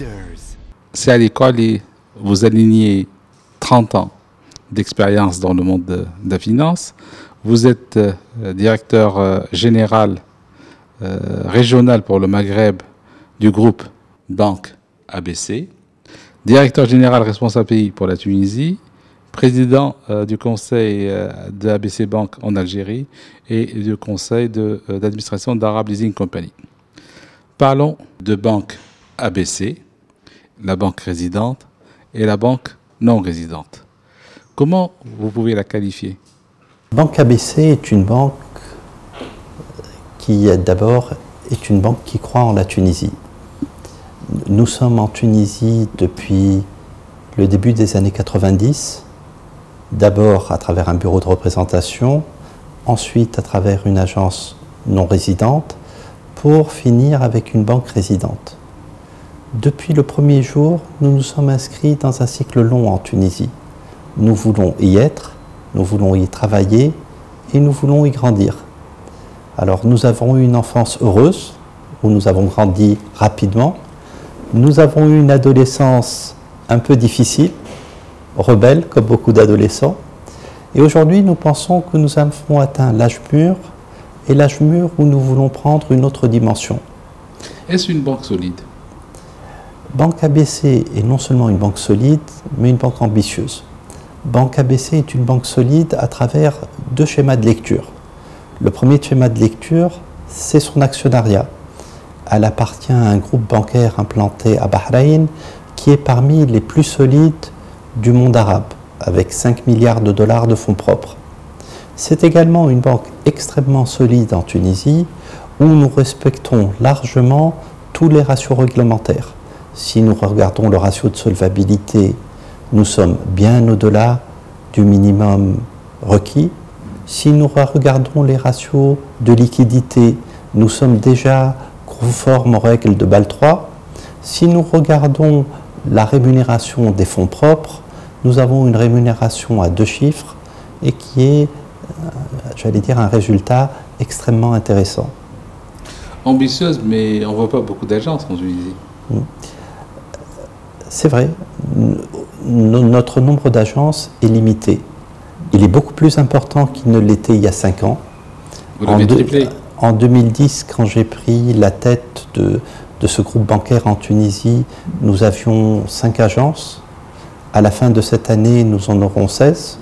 Leaders. C'est à l'école et vous alignez 30 ans d'expérience dans le monde de la finance. Vous êtes directeur général régional pour le Maghreb du groupe Banque ABC, directeur général responsable pays pour la Tunisie, président du conseil de ABC Banque en Algérie et du conseil d'administration d'Arab Leasing Company. Parlons de Banque ABC, la banque résidente et la banque non résidente. Comment vous pouvez la qualifier? Banque ABC est une banque qui d'abord est une banque qui croit en la Tunisie. Nous sommes en Tunisie depuis le début des années 90, d'abord à travers un bureau de représentation, ensuite à travers une agence non résidente, pour finir avec une banque résidente. Depuis le premier jour, nous nous sommes inscrits dans un cycle long en Tunisie. Nous voulons y être, nous voulons y travailler et nous voulons y grandir. Alors nous avons eu une enfance heureuse, où nous avons grandi rapidement. Nous avons eu une adolescence un peu difficile, rebelle comme beaucoup d'adolescents. Et aujourd'hui, nous pensons que nous avons atteint l'âge mûr, et l'âge mûr où nous voulons prendre une autre dimension. Est-ce une banque solide? Banque ABC est non seulement une banque solide, mais une banque ambitieuse. Banque ABC est une banque solide à travers deux schémas de lecture. Le premier schéma de lecture, c'est son actionnariat. Elle appartient à un groupe bancaire implanté à Bahreïn qui est parmi les plus solides du monde arabe, avec 5 milliards de dollars de fonds propres. C'est également une banque extrêmement solide en Tunisie où nous respectons largement tous les ratios réglementaires. Si nous regardons le ratio de solvabilité, nous sommes bien au-delà du minimum requis. Si nous regardons les ratios de liquidité, nous sommes déjà conformes aux règles de Bâle III. Si nous regardons la rémunération des fonds propres, nous avons une rémunération à 2 chiffres et qui est, j'allais dire, un résultat extrêmement intéressant. Ambitieuse, mais on ne voit pas beaucoup d'agences en Tunisie. C'est vrai, notre nombre d'agences est limité. Il est beaucoup plus important qu'il ne l'était il y a 5 ans. Vous l'avez triplé. En 2010, quand j'ai pris la tête de ce groupe bancaire en Tunisie, nous avions 5 agences. À la fin de cette année, nous en aurons 16.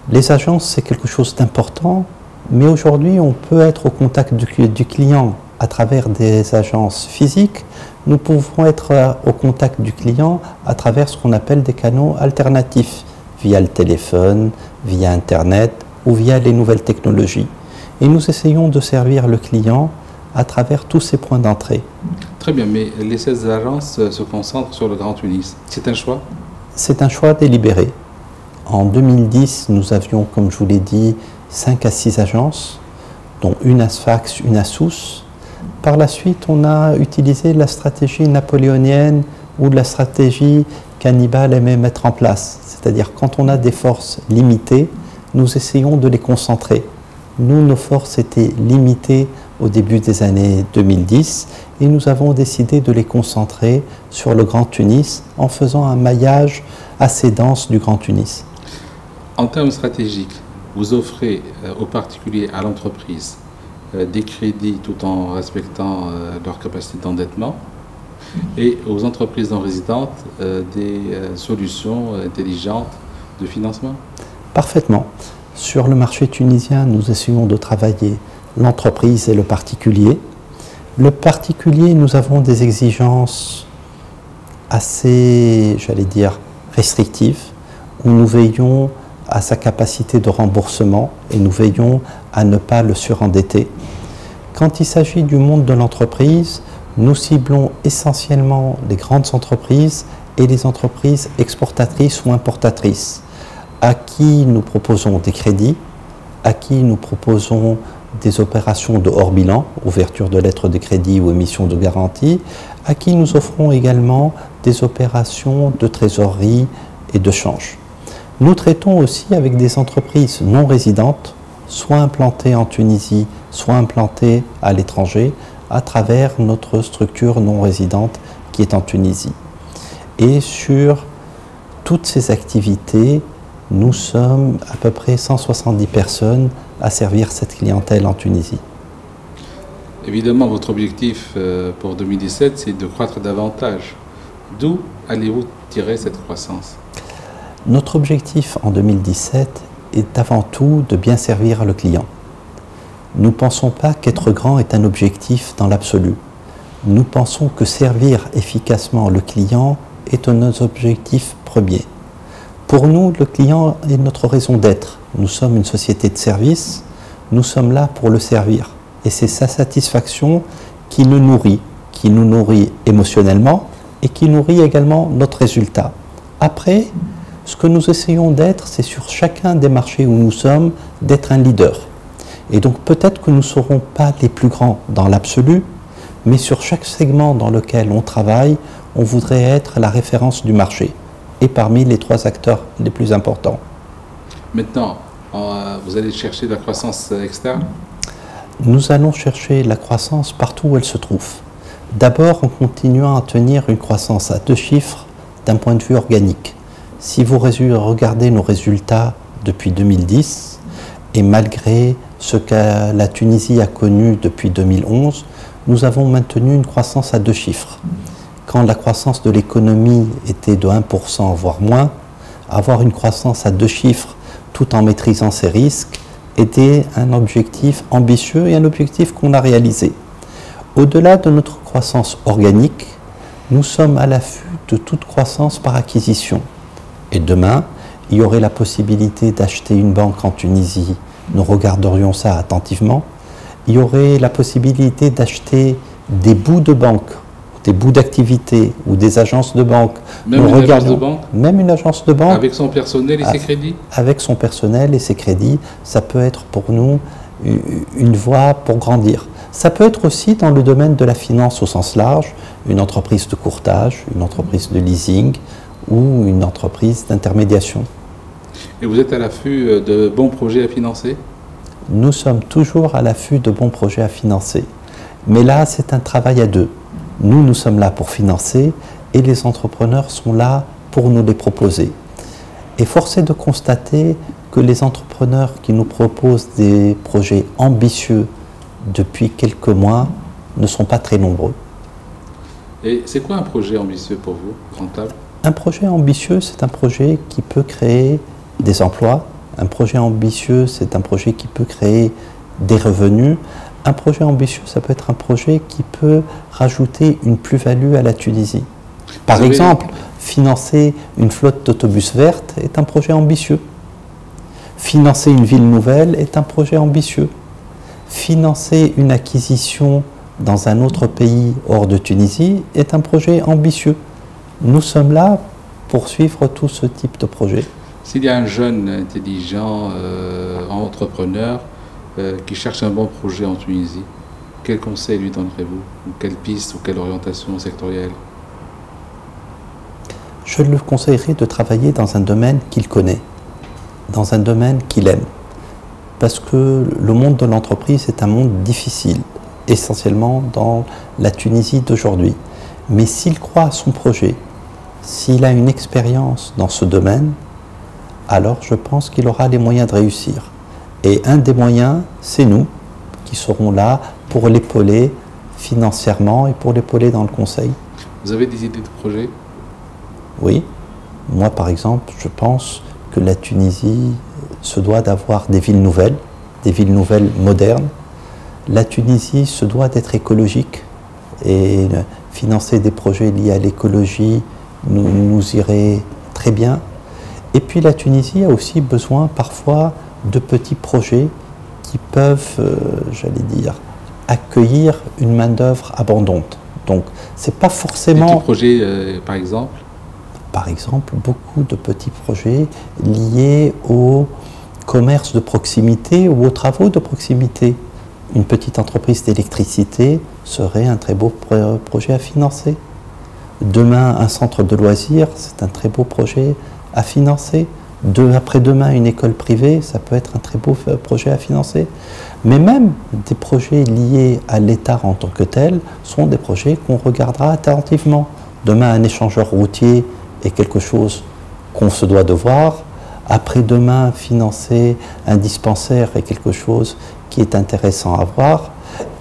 Les agences, c'est quelque chose d'important, mais aujourd'hui, on peut être au contact du client à travers des agences physiques. Nous pouvons être au contact du client à travers ce qu'on appelle des canaux alternatifs, via le téléphone, via Internet ou via les nouvelles technologies. Et nous essayons de servir le client à travers tous ces points d'entrée. Très bien, mais les 16 agences se concentrent sur le Grand Tunis. C'est un choix? C'est un choix délibéré. En 2010, nous avions, comme je vous l'ai dit, 5 à 6 agences, dont une à Sfax, une à Sousse. Par la suite, on a utilisé la stratégie napoléonienne ou la stratégie qu'Hannibal aimait mettre en place. C'est-à-dire, quand on a des forces limitées, nous essayons de les concentrer. Nous, nos forces étaient limitées au début des années 2010 et nous avons décidé de les concentrer sur le Grand Tunis en faisant un maillage assez dense du Grand Tunis. En termes stratégiques, vous offrez aux particuliers, à l'entreprise, des crédits tout en respectant leur capacité d'endettement et aux entreprises non résidentes des solutions intelligentes de financement? Parfaitement. Sur le marché tunisien, nous essayons de travailler l'entreprise et le particulier. Le particulier, nous avons des exigences assez, j'allais dire, restrictives, où nous veillons à sa capacité de remboursement et nous veillons à ne pas le surendetter. Quand il s'agit du monde de l'entreprise, nous ciblons essentiellement les grandes entreprises et les entreprises exportatrices ou importatrices, à qui nous proposons des crédits, à qui nous proposons des opérations de hors bilan, ouverture de lettres de crédit ou émission de garantie, à qui nous offrons également des opérations de trésorerie et de change. Nous traitons aussi avec des entreprises non résidentes, soit implantées en Tunisie, soit implantées à l'étranger, à travers notre structure non résidente qui est en Tunisie. Et sur toutes ces activités, nous sommes à peu près 170 personnes à servir cette clientèle en Tunisie. Évidemment, votre objectif pour 2017, c'est de croître davantage. D'où allez-vous tirer cette croissance? Notre objectif en 2017 est avant tout de bien servir le client. Nous ne pensons pas qu'être grand est un objectif dans l'absolu. Nous pensons que servir efficacement le client est un de nos objectifs premiers. Pour nous, le client est notre raison d'être. Nous sommes une société de service, nous sommes là pour le servir. Et c'est sa satisfaction qui nous nourrit émotionnellement et qui nourrit également notre résultat. Après, ce que nous essayons d'être, c'est sur chacun des marchés où nous sommes, d'être un leader. Et donc peut-être que nous ne serons pas les plus grands dans l'absolu, mais sur chaque segment dans lequel on travaille, on voudrait être la référence du marché et parmi les 3 acteurs les plus importants. Maintenant, vous allez chercher de la croissance externe? Nous allons chercher la croissance partout où elle se trouve. D'abord en continuant à tenir une croissance à 2 chiffres d'un point de vue organique. Si vous regardez nos résultats depuis 2010, et malgré ce que la Tunisie a connu depuis 2011, nous avons maintenu une croissance à 2 chiffres. Quand la croissance de l'économie était de 1%, voire moins, avoir une croissance à 2 chiffres tout en maîtrisant ses risques était un objectif ambitieux et un objectif qu'on a réalisé. Au-delà de notre croissance organique, nous sommes à l'affût de toute croissance par acquisition. Et demain, il y aurait la possibilité d'acheter une banque en Tunisie. Nous regarderions ça attentivement. Il y aurait la possibilité d'acheter des bouts de banque, des bouts d'activité ou des agences de banque. Même une agence de banque? Même une agence de banque. Avec son personnel et ses crédits? Avec son personnel et ses crédits, ça peut être pour nous une voie pour grandir. Ça peut être aussi dans le domaine de la finance au sens large, une entreprise de courtage, une entreprise de leasing ou une entreprise d'intermédiation. Et vous êtes à l'affût de bons projets à financer? Nous sommes toujours à l'affût de bons projets à financer. Mais là, c'est un travail à 2. Nous sommes là pour financer et les entrepreneurs sont là pour nous les proposer. Et force est de constater que les entrepreneurs qui nous proposent des projets ambitieux depuis quelques mois ne sont pas très nombreux. Et c'est quoi un projet ambitieux pour vous, rentable? Un projet ambitieux, c'est un projet qui peut créer des emplois. Un projet ambitieux, c'est un projet qui peut créer des revenus. Un projet ambitieux, ça peut être un projet qui peut rajouter une plus-value à la Tunisie. Par exemple, financer une flotte d'autobus vertes est un projet ambitieux. Financer une ville nouvelle est un projet ambitieux. Financer une acquisition dans un autre pays hors de Tunisie est un projet ambitieux. Nous sommes là pour suivre tout ce type de projet. S'il y a un jeune intelligent, entrepreneur, qui cherche un bon projet en Tunisie, quel conseil lui donnerez-vous? Ou quelle piste ou quelle orientation sectorielle? Je le conseillerais de travailler dans un domaine qu'il connaît, dans un domaine qu'il aime. Parce que le monde de l'entreprise est un monde difficile, essentiellement dans la Tunisie d'aujourd'hui. Mais s'il croit à son projet, s'il a une expérience dans ce domaine, alors je pense qu'il aura les moyens de réussir. Et un des moyens, c'est nous, qui serons là pour l'épauler financièrement et pour l'épauler dans le conseil. Vous avez des idées de projet? Oui. Moi, par exemple, je pense que la Tunisie se doit d'avoir des villes nouvelles modernes. La Tunisie se doit d'être écologique et financer des projets liés à l'écologie nous irait très bien. Et puis la Tunisie a aussi besoin parfois de petits projets qui peuvent, j'allais dire, accueillir une main-d'œuvre abondante. Donc, c'est pas forcément. Des petits projets, par exemple? Par exemple, beaucoup de petits projets liés au commerce de proximité ou aux travaux de proximité. Une petite entreprise d'électricité serait un très beau projet à financer. Demain, un centre de loisirs, c'est un très beau projet à financer. Après-demain, une école privée, ça peut être un très beau projet à financer. Mais même des projets liés à l'État en tant que tel sont des projets qu'on regardera attentivement. Demain, un échangeur routier est quelque chose qu'on se doit de voir. Après-demain, financer un dispensaire est quelque chose qui est intéressant à voir.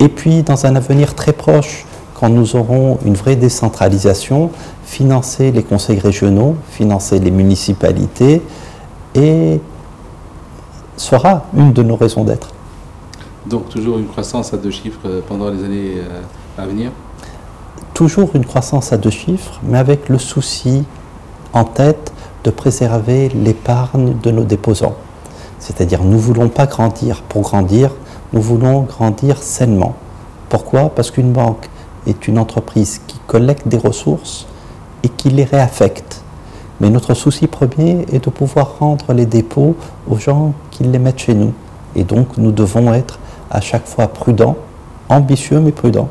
Et puis, dans un avenir très proche, quand nous aurons une vraie décentralisation, financer les conseils régionaux, financer les municipalités, et sera une de nos raisons d'être. Donc toujours une croissance à 2 chiffres pendant les années à venir? Toujours une croissance à 2 chiffres, mais avec le souci en tête de préserver l'épargne de nos déposants. C'est-à-dire, nous ne voulons pas grandir pour grandir, nous voulons grandir sainement. Pourquoi? Parce qu'une banque est une entreprise qui collecte des ressources et qui les réaffecte. Mais notre souci premier est de pouvoir rendre les dépôts aux gens qui les mettent chez nous. Et donc, nous devons être à chaque fois prudents, ambitieux mais prudents.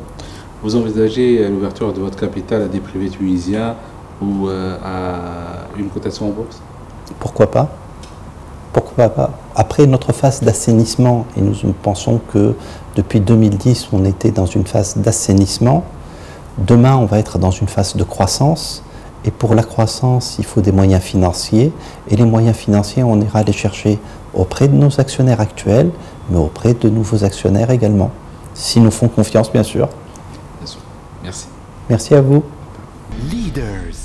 Vous envisagez l'ouverture de votre capital à des privés tunisiens ou à une cotation en bourse? Pourquoi pas? Pourquoi pas? Après notre phase d'assainissement, et nous pensons que depuis 2010, on était dans une phase d'assainissement, demain, on va être dans une phase de croissance. Et pour la croissance, il faut des moyens financiers. Et les moyens financiers, on ira les chercher auprès de nos actionnaires actuels, mais auprès de nouveaux actionnaires également. S'ils nous font confiance, bien sûr. Bien sûr. Merci. Merci à vous. Leaders.